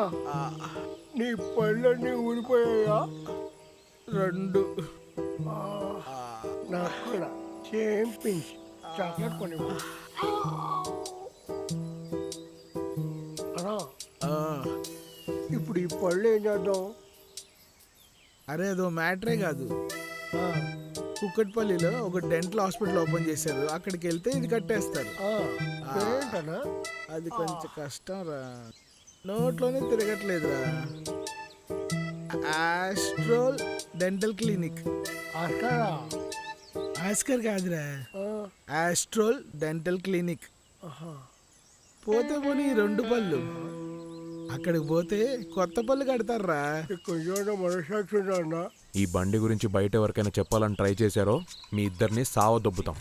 అన్నా నీ పళ్ళన్నీ ఊడిపోయాయా? 2. నాకు కూడా సేమ్ పించ్. చాక్లెట్ కొని అన్నా ఇప్పుడు ఈ పళ్ళు ఏం చేద్దాం? అరే అదో మ్యాటరే కాదు. ఆ, కుక్కట్పల్లిలో ఒక డెంటల్ హాస్పిటల్ ఓపెన్ చేశారు. అక్కడికి వెళ్తే ఇది కట్టేస్తారు. ఆ, ఏంటన్నా? అది కొంచెం కష్టం రా, నోట్లోనే తిరగట్లేదురా. ఆస్ట్రోల్ డెంటల్ క్లినిక్. అక్కడ ఆస్కర్ కాదురా, ఆస్ట్రోల్ డెంటల్ క్లినిక్. పోతే పోనీ 2 పళ్ళు, అక్కడికి పోతే కొత్త పళ్ళు కడతారా. కొంచెం మనసాక్షి అన్నా. ఈ బండి గురించి బయట ఎవరికైనా చెప్పాలని ట్రై చేశారో మీ ఇద్దరిని సావదొబ్బుతాం.